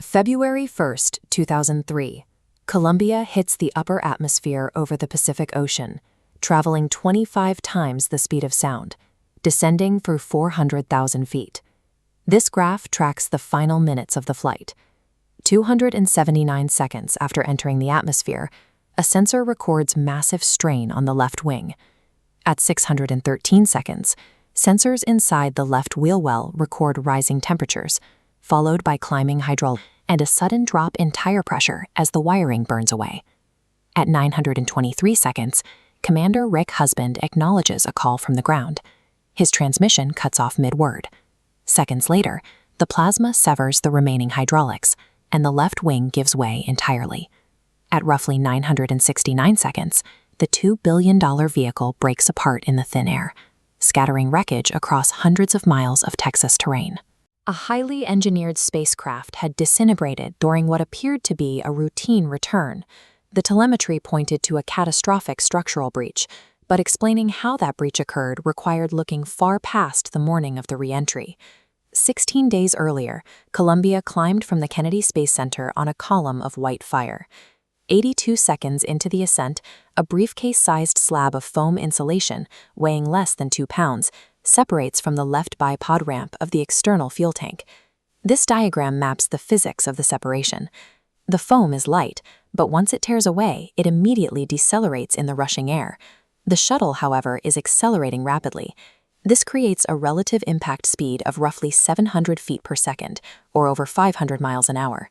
February 1, 2003. Columbia hits the upper atmosphere over the Pacific Ocean, traveling 25 times the speed of sound, descending through 400,000 feet. This graph tracks the final minutes of the flight. 279 seconds after entering the atmosphere, a sensor records massive strain on the left wing. At 613 seconds, sensors inside the left wheel well record rising temperatures, followed by climbing hydraulic and a sudden drop in tire pressure as the wiring burns away. At 923 seconds, Commander Rick Husband acknowledges a call from the ground. His transmission cuts off mid-word. Seconds later, the plasma severs the remaining hydraulics, and the left wing gives way entirely. At roughly 969 seconds, the $2 billion vehicle breaks apart in the thin air, scattering wreckage across hundreds of miles of Texas terrain. A highly engineered spacecraft had disintegrated during what appeared to be a routine return. The telemetry pointed to a catastrophic structural breach, but explaining how that breach occurred required looking far past the morning of the reentry. 16 days earlier, Columbia climbed from the Kennedy Space Center on a column of white fire. 82 seconds into the ascent, a briefcase-sized slab of foam insulation, weighing less than 2 pounds, separates from the left bipod ramp of the external fuel tank. This diagram maps the physics of the separation. The foam is light, but once it tears away, it immediately decelerates in the rushing air. The shuttle, however, is accelerating rapidly. This creates a relative impact speed of roughly 700 feet per second, or over 500 miles an hour.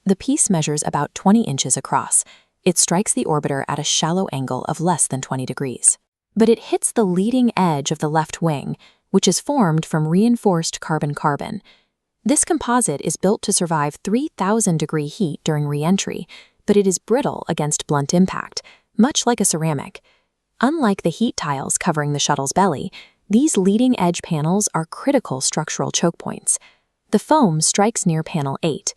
The piece measures about 20 inches across. It strikes the orbiter at a shallow angle of less than 20 degrees. But it hits the leading edge of the left wing, which is formed from reinforced carbon-carbon. This composite is built to survive 3,000-degree heat during re-entry, but it is brittle against blunt impact, much like a ceramic. Unlike the heat tiles covering the shuttle's belly, these leading-edge panels are critical structural choke points. The foam strikes near panel 8.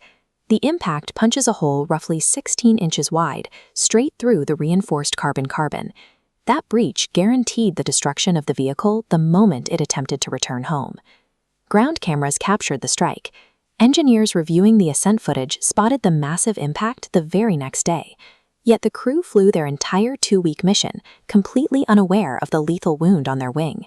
The impact punches a hole roughly 16 inches wide, straight through the reinforced carbon-carbon. That breach guaranteed the destruction of the vehicle the moment it attempted to return home. Ground cameras captured the strike. Engineers reviewing the ascent footage spotted the massive impact the very next day. Yet the crew flew their entire 2-week mission, completely unaware of the lethal wound on their wing.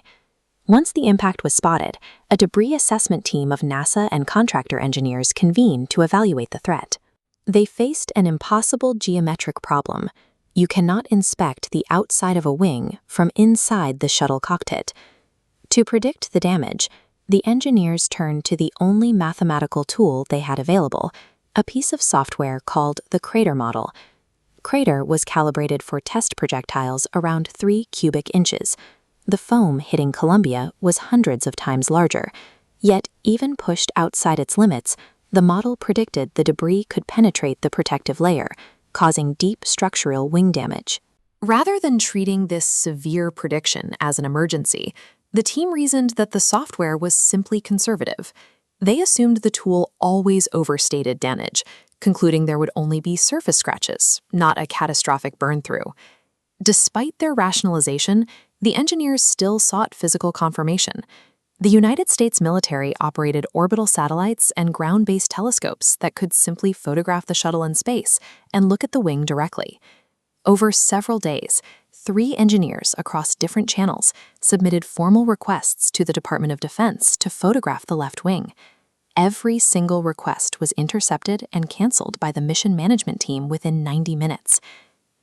Once the impact was spotted, a debris assessment team of NASA and contractor engineers convened to evaluate the threat. They faced an impossible geometric problem. You cannot inspect the outside of a wing from inside the shuttle cockpit. To predict the damage, the engineers turned to the only mathematical tool they had available, a piece of software called the Crater model. Crater was calibrated for test projectiles around 3 cubic inches. The foam hitting Columbia was hundreds of times larger. Yet, even pushed outside its limits, the model predicted the debris could penetrate the protective layer, causing deep structural wing damage. Rather than treating this severe prediction as an emergency, the team reasoned that the software was simply conservative. They assumed the tool always overstated damage, concluding there would only be surface scratches, not a catastrophic burn-through. Despite their rationalization, the engineers still sought physical confirmation. The United States military operated orbital satellites and ground-based telescopes that could simply photograph the shuttle in space and look at the wing directly. Over several days, 3 engineers across different channels submitted formal requests to the Department of Defense to photograph the left wing. Every single request was intercepted and canceled by the mission management team within 90 minutes.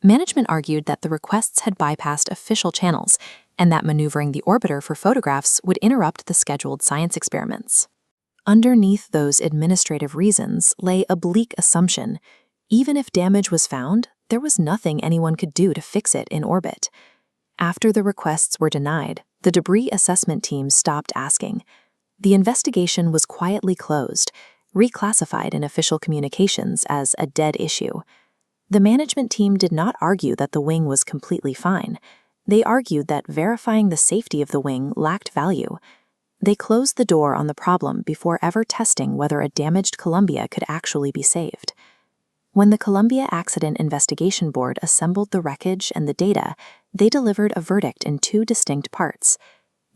Management argued that the requests had bypassed official channels and that maneuvering the orbiter for photographs would interrupt the scheduled science experiments. Underneath those administrative reasons lay a bleak assumption. Even if damage was found, there was nothing anyone could do to fix it in orbit. After the requests were denied, the debris assessment team stopped asking. The investigation was quietly closed, reclassified in official communications as a dead issue. The management team did not argue that the wing was completely fine. They argued that verifying the safety of the wing lacked value. They closed the door on the problem before ever testing whether a damaged Columbia could actually be saved. When the Columbia Accident Investigation Board assembled the wreckage and the data, they delivered a verdict in 2 distinct parts.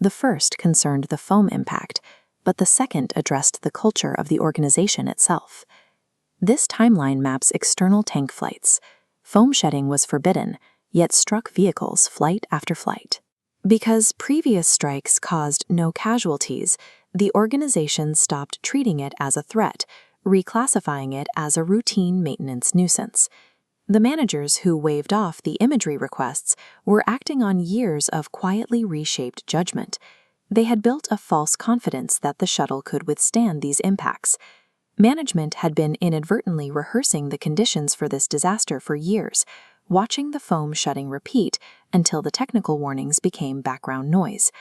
The first concerned the foam impact, but the second addressed the culture of the organization itself. This timeline maps external tank flights. Foam shedding was forbidden, yet struck vehicles flight after flight. Because previous strikes caused no casualties, the organization stopped treating it as a threat, reclassifying it as a routine maintenance nuisance. The managers who waved off the imagery requests were acting on years of quietly reshaped judgment. They had built a false confidence that the shuttle could withstand these impacts. Management had been inadvertently rehearsing the conditions for this disaster for years, watching the foam shedding repeat until the technical warnings became background noise.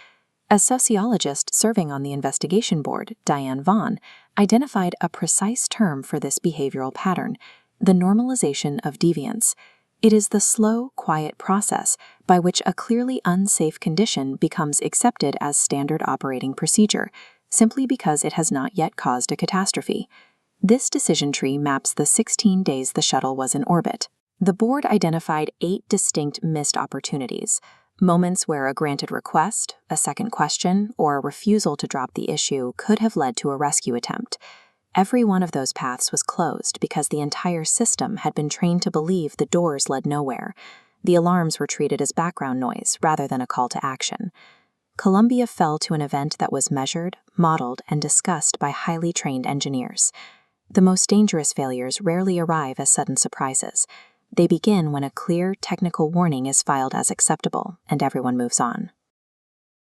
A sociologist serving on the investigation board, Diane Vaughn, identified a precise term for this behavioral pattern: the normalization of deviance. It is the slow, quiet process by which a clearly unsafe condition becomes accepted as standard operating procedure, simply because it has not yet caused a catastrophe. This decision tree maps the 16 days the shuttle was in orbit. The board identified 8 distinct missed opportunities, moments where a granted request, a second question, or a refusal to drop the issue could have led to a rescue attempt. Every one of those paths was closed because the entire system had been trained to believe the doors led nowhere. The alarms were treated as background noise rather than a call to action. Columbia fell to an event that was measured, modeled, and discussed by highly trained engineers. The most dangerous failures rarely arrive as sudden surprises. They begin when a clear technical warning is filed as acceptable and everyone moves on.